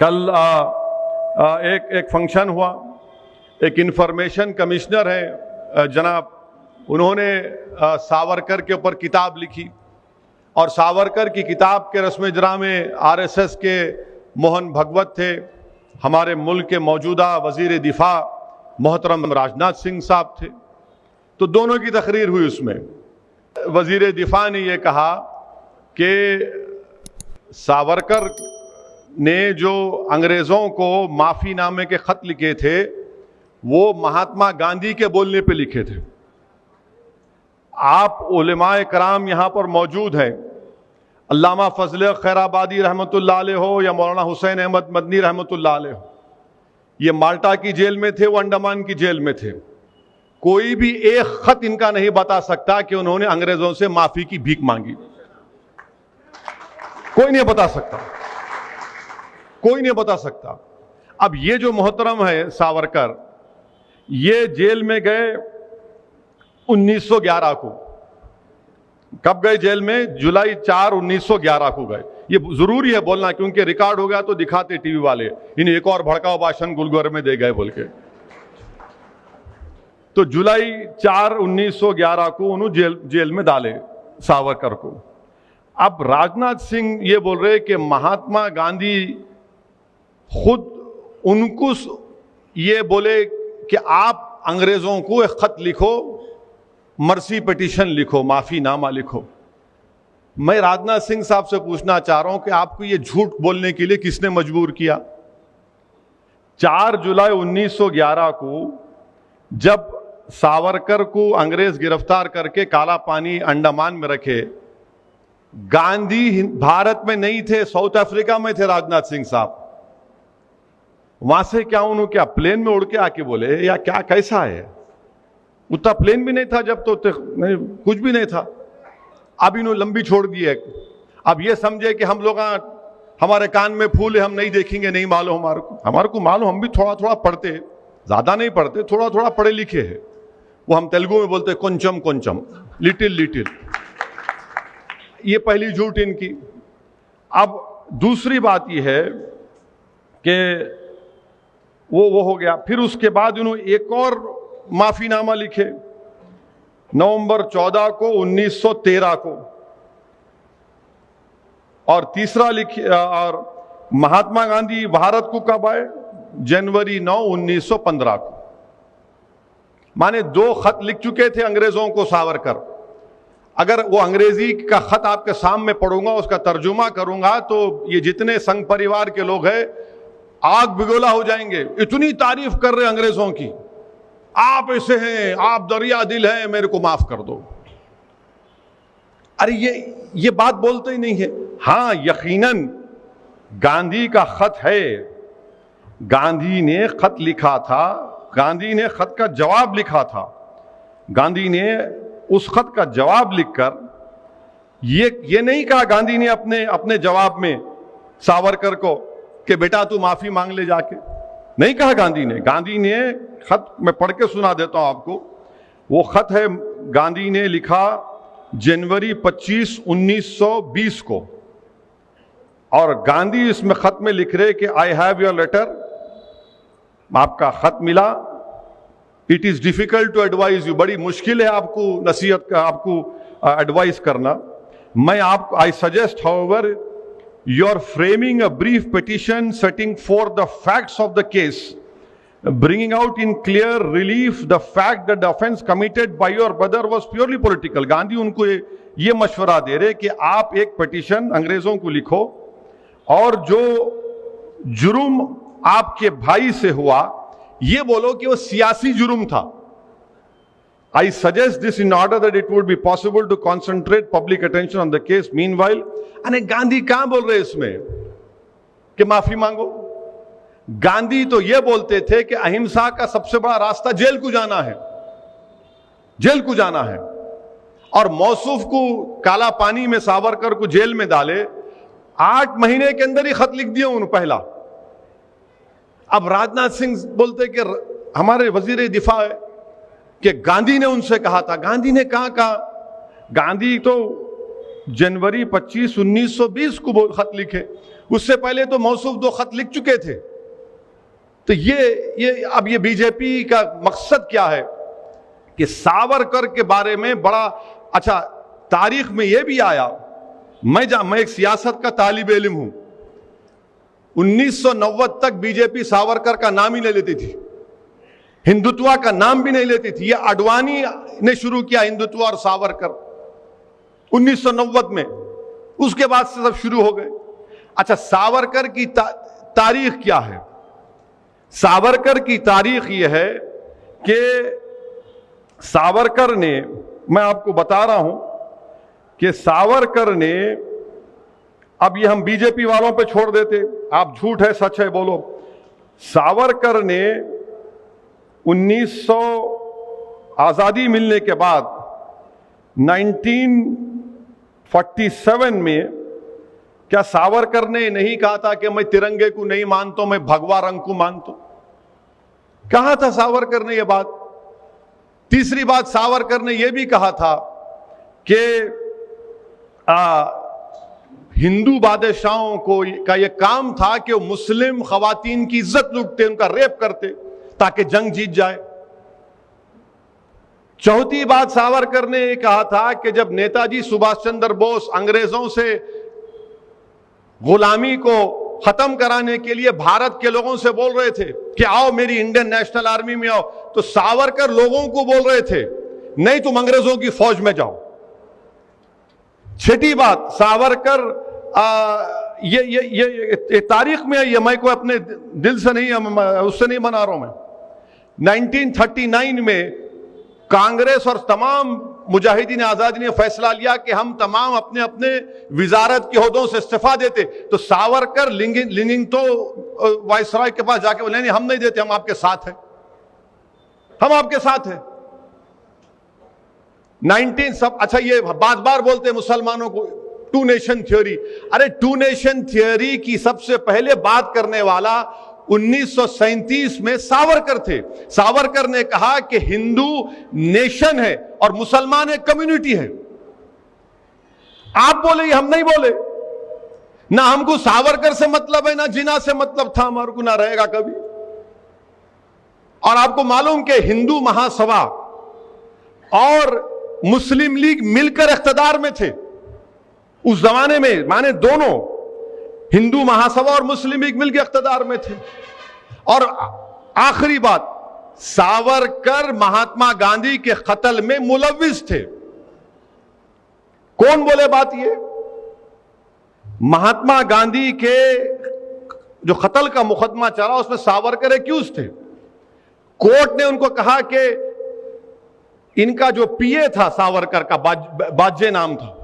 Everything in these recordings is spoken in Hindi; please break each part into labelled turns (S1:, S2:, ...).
S1: कल एक फंक्शन हुआ, एक इंफॉर्मेशन कमिश्नर है जनाब, उन्होंने सावरकर के ऊपर किताब लिखी और सावरकर की किताब के रस्म इजरा में आरएसएस के मोहन भगवत थे, हमारे मुल्क के मौजूदा वजीर दिफा मोहतरम राजनाथ सिंह साहब थे। तो दोनों की तकरीर हुई। उसमें वजीर दिफा ने यह कहा कि सावरकर ने जो अंग्रेज़ों को माफ़ीनामे के ख़त लिखे थे वो महात्मा गांधी के बोलने पे लिखे थे। आप उलमाए कराम यहाँ पर मौजूद हैं, अल्लामा फजल खैराबादी रहमतुल्लाह अलैह हो या मौलाना हुसैन अहमद मदनी रहमतुल्लाह अलैह हो, ये माल्टा की जेल में थे, वो अंडमान की जेल में थे। कोई भी एक खत इनका नहीं बता सकता कि उन्होंने अंग्रेजों से माफी की भीख मांगी। कोई नहीं बता सकता, कोई नहीं बता सकता। अब ये जो मोहतरम है सावरकर, ये जेल में गए 1911 को। कब गए जेल में? जुलाई 4 1911 को गए। ये जरूरी है बोलना क्योंकि रिकॉर्ड हो गया तो दिखाते टीवी वाले, इन्हें एक और भड़काऊ भाषण गुलगोर में दे गए बोल के। तो जुलाई 4 1911 को उन्होंने जेल में डाले सावरकर को। अब राजनाथ सिंह ये बोल रहे कि महात्मा गांधी खुद उनको ये बोले कि आप अंग्रेजों को एक खत लिखो, मर्सी पिटीशन लिखो, माफीनामा लिखो। मैं राजनाथ सिंह साहब से पूछना चाह रहा हूं कि आपको ये झूठ बोलने के लिए किसने मजबूर किया? 4 जुलाई 1911 को जब सावरकर को अंग्रेज गिरफ्तार करके काला पानी अंडमान में रखे, गांधी भारत में नहीं थे, साउथ अफ्रीका में थे राजनाथ सिंह साहब। वहां से क्या उन्होंने क्या प्लेन में उड़ के आके बोले या क्या, कैसा है? उतना प्लेन भी नहीं था जब, तो नहीं, कुछ भी नहीं था। अब इन्होंने लंबी छोड़ दी है। अब ये समझे कि हम लोग हमारे कान में फूल है, हम नहीं देखेंगे, नहीं मालूम हमारे को मालूम, हम भी थोड़ा थोड़ा पढ़ते, ज्यादा नहीं पढ़ते, थोड़ा थोड़ा पढ़े लिखे हैं। वो हम तेलुगु में बोलते కొంచెం కొంచెం, लिटिल लिटिल। ये पहली झूठ इनकी। अब दूसरी बात यह है कि वो हो गया। फिर उसके बाद उन्होंने एक और माफीनामा लिखे नवंबर 14 को 1913 को, और तीसरा लिखे और महात्मा गांधी भारत को कब आए? जनवरी 9 1915 को। माने 2 खत लिख चुके थे अंग्रेजों को सावरकर। अगर वो अंग्रेजी का खत आपके सामने पढ़ूंगा, उसका तर्जुमा करूंगा, तो ये जितने संघ परिवार के लोग हैं आग बिगोला हो जाएंगे। इतनी तारीफ कर रहे अंग्रेजों की, आप ऐसे हैं, आप दरिया दिल हैं, मेरे को माफ कर दो। अरे ये बात बोलते ही नहीं है। हां, यकीनन गांधी का खत है, गांधी ने खत लिखा था, गांधी ने खत का जवाब लिखा था। गांधी ने उस खत का जवाब लिखकर ये नहीं कहा गांधी ने अपने जवाब में सावरकर को कि बेटा तू माफी मांग ले जाके, नहीं कहा गांधी ने। गांधी ने खत, मैं पढ़ के सुना देता हूं आपको। वो खत है, गांधी ने लिखा जनवरी 25 1920 को, और गांधी इसमें खत में लिख रहे कि आई हैव योर लेटर, आपका खत मिला। It is difficult to advise you, बड़ी मुश्किल है आपको नसीहत का, आपको एडवाइस करना। मैं आपको, I suggest however you are framing a brief petition setting forth the facts of the case, bringing out in clear relief the fact that the offense committed by your brother was purely political. Gandhi उनको ये मशवरा दे रहे कि आप एक पिटीशन अंग्रेजों को लिखो और जो जुर्म आपके भाई से हुआ ये बोलो कि वो सियासी जुर्म था। I suggest this in order that it would be possible to concentrate public attention on the case. Meanwhile, अरे गांधी कहां बोल रहे इसमें कि माफी मांगो? गांधी तो यह बोलते थे कि अहिंसा का सबसे बड़ा रास्ता जेल को जाना है, जेल को जाना है। और मौसूफ को काला पानी में सावरकर को जेल में डाले, 8 महीने के अंदर ही खत लिख दिया उन्होंने पहला। अब राजनाथ सिंह बोलते कि हमारे वजीर दिफा है कि गांधी ने उनसे कहा था। गांधी ने कहा? गांधी तो जनवरी 25 1920 को खत लिखे। उससे पहले तो मौसूफ 2 खत लिख चुके थे। तो अब ये बीजेपी का मकसद क्या है कि सावरकर के बारे में बड़ा अच्छा, तारीख में ये भी आया, मैं एक सियासत का तालिब इल्म हूं, 1990 तक बीजेपी सावरकर का नाम ही नहीं लेती थी, हिंदुत्व का नाम भी नहीं लेती थी। ये आडवाणी ने शुरू किया हिंदुत्व और सावरकर 1990 में, उसके बाद से सब शुरू हो गए। अच्छा, सावरकर की तारीख क्या है? सावरकर की तारीख यह है कि सावरकर ने, मैं आपको बता रहा हूं कि सावरकर ने, अब ये हम बीजेपी वालों पे छोड़ देते, आप झूठ है सच है बोलो। सावरकर ने 1900 आजादी मिलने के बाद 1947 में, क्या सावरकर ने नहीं कहा था कि मैं तिरंगे को नहीं मानता, मैं भगवा रंग को मानता? कहा था सावरकर ने यह बात। तीसरी बात, सावरकर ने यह भी कहा था कि हिंदू बादशाहों का यह काम था कि वो मुस्लिम खवातीन की इज्जत लूटते, उनका रेप करते ताकि जंग जीत जाए। चौथी बात, सावरकर ने यह कहा था कि जब नेताजी सुभाष चंद्र बोस अंग्रेजों से गुलामी को खत्म कराने के लिए भारत के लोगों से बोल रहे थे कि आओ मेरी इंडियन नेशनल आर्मी में आओ, तो सावरकर लोगों को बोल रहे थे नहीं तुम अंग्रेजों की फौज में जाओ। छठी बात, सावरकर ये तारीख में है, ये मैं कोई अपने दिल से नहीं, उससे नहीं मना रहा हूं मैं। 1939 में कांग्रेस और तमाम मुजाहिदीन आजादी ने फैसला लिया कि हम तमाम अपने अपने विजारत के ओहदों से इस्तीफा देते, तो सावरकर लिंगिंगतो वायसराय के पास जाके बोले नहीं हम नहीं देते, हम आपके साथ हैं, हम आपके साथ हैं। 19 सब अच्छा, ये बार बार बोलते हैं मुसलमानों को टू नेशन थ्योरी। अरे टू नेशन थ्योरी की सबसे पहले बात करने वाला 1937 में सावरकर थे। सावरकर ने कहा कि हिंदू नेशन है और मुसलमान एक कम्युनिटी है। आप बोले, हम नहीं बोले। ना हमको सावरकर से मतलब है, ना जिन्ना से मतलब था, हमारे को ना रहेगा कभी। और आपको मालूम कि हिंदू महासभा और मुस्लिम लीग मिलकर इख्तिदार में थे उस जमाने में, माने दोनों, हिंदू महासभा और मुस्लिम लीग मिलकर इख्तिदार में थे। और आखिरी बात, सावरकर महात्मा गांधी के कत्ल में मुलव्विस थे। कौन बोले बात? ये महात्मा गांधी के जो कत्ल का मुकदमा चला उसमें सावरकर एक्यूज थे। कोर्ट ने उनको कहा कि इनका जो पीए था सावरकर का, बाजे नाम था,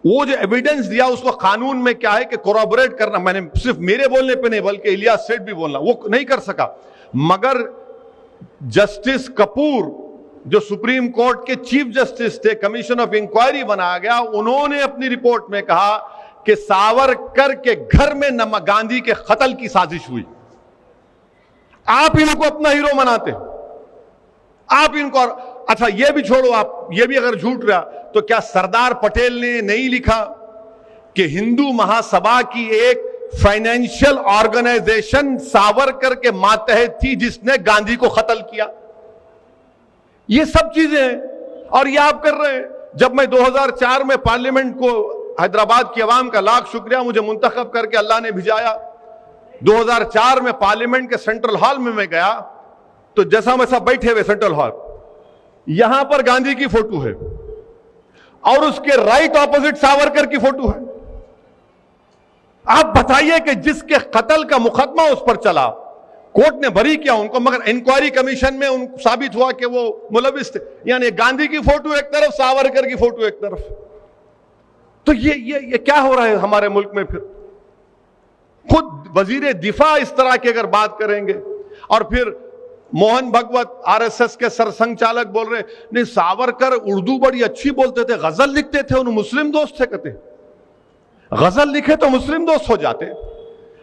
S1: वो जो एविडेंस दिया उसको कानून में क्या है कि कोरॉबोरेट करना, मैंने सिर्फ मेरे बोलने पे नहीं बल्कि इलियास सेठ भी बोलना, वो नहीं कर सका। मगर जस्टिस कपूर जो सुप्रीम कोर्ट के चीफ जस्टिस थे, कमीशन ऑफ इंक्वायरी बनाया गया, उन्होंने अपनी रिपोर्ट में कहा कि सावरकर के घर में गांधी के कत्ल की साजिश हुई। आप इनको अपना हीरो मनाते, आप इनको, अच्छा ये भी छोड़ो, आप ये भी अगर झूठ रहा तो क्या सरदार पटेल ने नहीं लिखा कि हिंदू महासभा की एक फाइनेंशियल ऑर्गेनाइजेशन सावरकर के मातहत थी जिसने गांधी को कत्ल किया? ये सब चीजें हैं और ये आप कर रहे हैं। जब मैं 2004 में पार्लियामेंट को, हैदराबाद की आवाम का लाख शुक्रिया, मुझे मुंतखब करके अल्लाह ने भिजाया। 2004 में पार्लियामेंट के सेंट्रल हॉल में मैं गया तो जैसा वैसा बैठे हुए सेंट्रल हॉल, यहां पर गांधी की फोटो है और उसके राइट ऑपोजिट सावरकर की फोटो है। आप बताइए कि जिसके कत्ल का मुकदमा उस पर चला, कोर्ट ने बरी किया उनको, मगर इंक्वायरी कमीशन में उनको साबित हुआ कि वो मुलविस थे। यानी गांधी की फोटो एक तरफ, सावरकर की फोटो एक तरफ। तो ये क्या हो रहा है हमारे मुल्क में? फिर खुद वजीर दिफा इस तरह की अगर बात करेंगे, और फिर मोहन भगवत आरएसएस के सरसंघचालक बोल रहे नहीं सावरकर उर्दू बड़ी अच्छी बोलते थे, गजल लिखते थे, उन्हें मुस्लिम दोस्त थे। कहते गजल लिखे तो मुस्लिम दोस्त हो जाते।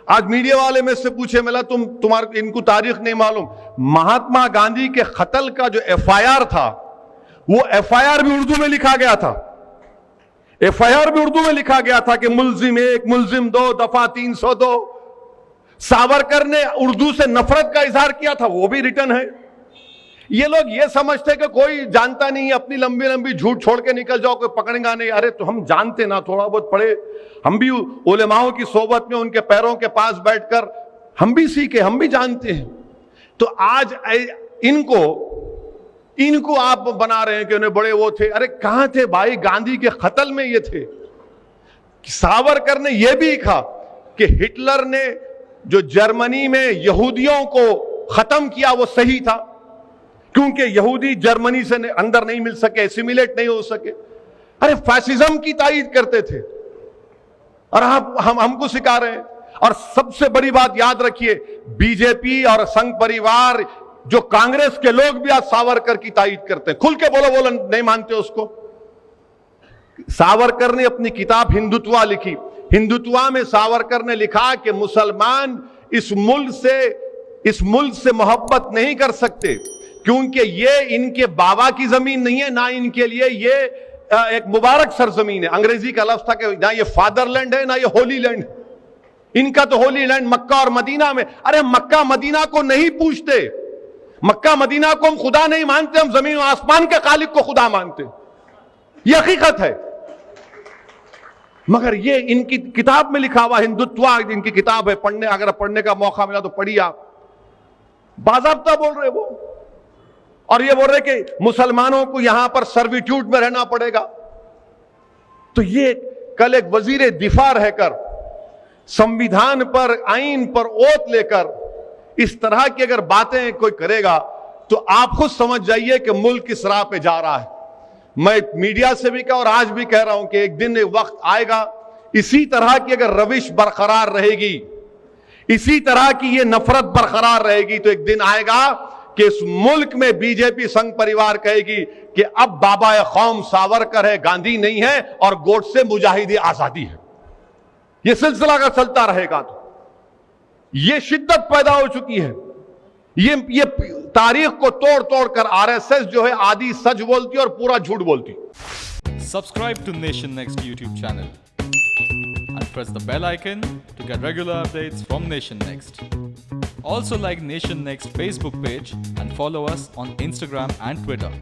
S1: आज मीडिया वाले में से पूछे, मिला तुम्हारे इनको तारीख नहीं मालूम, महात्मा गांधी के कत्ल का जो एफआईआर था वो एफआईआर भी उर्दू में लिखा गया था। FIR भी उर्दू में लिखा गया था कि मुल्जिम 1, मुल्जिम 2, दफा 302। सावरकर ने उर्दू से नफरत का इजहार किया था, वो भी रिटर्न है। ये लोग ये समझते कि कोई जानता नहीं, अपनी लंबी लंबी झूठ छोड़ के निकल जाओ, कोई पकड़ेगा नहीं। अरे तो हम जानते ना, थोड़ा बहुत पढ़े, हम भी उलेमाओं की सोबत में उनके पैरों के पास बैठकर हम भी सीखे, हम भी जानते हैं। तो आज इनको आप बना रहे हैं कि उन्हें बड़े वो थे। अरे कहां थे भाई, गांधी के कत्ल में ये थे। सावरकर ने यह भी लिखा कि हिटलर ने जो जर्मनी में यहूदियों को खत्म किया वो सही था, क्योंकि यहूदी जर्मनी से अंदर नहीं मिल सके, एसिमिलेट नहीं हो सके। अरे फैसिज्म की तायीद करते थे और हमको सिखा रहे हैं। और सबसे बड़ी बात याद रखिए, बीजेपी और संघ परिवार, जो कांग्रेस के लोग भी आज सावरकर की तायीद करते हैं। खुल के बोलो नहीं मानते उसको। सावरकर ने अपनी किताब हिंदुत्वा लिखी। हिंदुत्वा में सावरकर ने लिखा कि मुसलमान इस मुल्क से मोहब्बत नहीं कर सकते, क्योंकि ये इनके बाबा की जमीन नहीं है, ना इनके लिए ये एक मुबारक सरजमीन है। अंग्रेजी का लफ्ज था कि ना ये फादरलैंड है, ना ये होली लैंड। इनका तो होली लैंड मक्का और मदीना में। अरे मक्का मदीना को नहीं पूछते, मक्का मदीना को हम खुदा नहीं मानते, हम जमीन और आसमान के खालिक को खुदा मानते। यह हकीकत है। मगर ये इनकी किताब में लिखा हुआ हिंदुत्वा, इनकी किताब है, अगर पढ़ने का मौका मिला तो पढ़िए आप। बाज़ाब्ता बोल रहे वो, और ये बोल रहे कि मुसलमानों को यहां पर सर्विट्यूड में रहना पड़ेगा। तो ये कल एक वजीर दिफा रहकर, संविधान पर, आईन पर ओत लेकर इस तरह की अगर बातें कोई करेगा तो आप खुद समझ जाइए कि मुल्क किस राह पे जा रहा है। मैं मीडिया से भी कहा और आज भी कह रहा हूं कि एक दिन एक वक्त आएगा, इसी तरह की अगर रविश बरकरार रहेगी, इसी तरह की ये नफरत बरकरार रहेगी, तो एक दिन आएगा कि इस मुल्क में बीजेपी संघ परिवार कहेगी कि अब बाबा कौम सावरकर है, गांधी नहीं है, और गोडसे मुजाहिदी आजादी है। यह सिलसिला अगर चलता रहेगा तो यह शिद्दत पैदा हो चुकी है। ये तारीख को तोड़ तोड़ कर आरएसएस जो है आधी सच बोलती और पूरा झूठ बोलती।
S2: Subscribe to Nation Next YouTube channel and press the bell icon to get regular updates from Nation Next. Also like Nation Next Facebook page and follow us on Instagram and Twitter.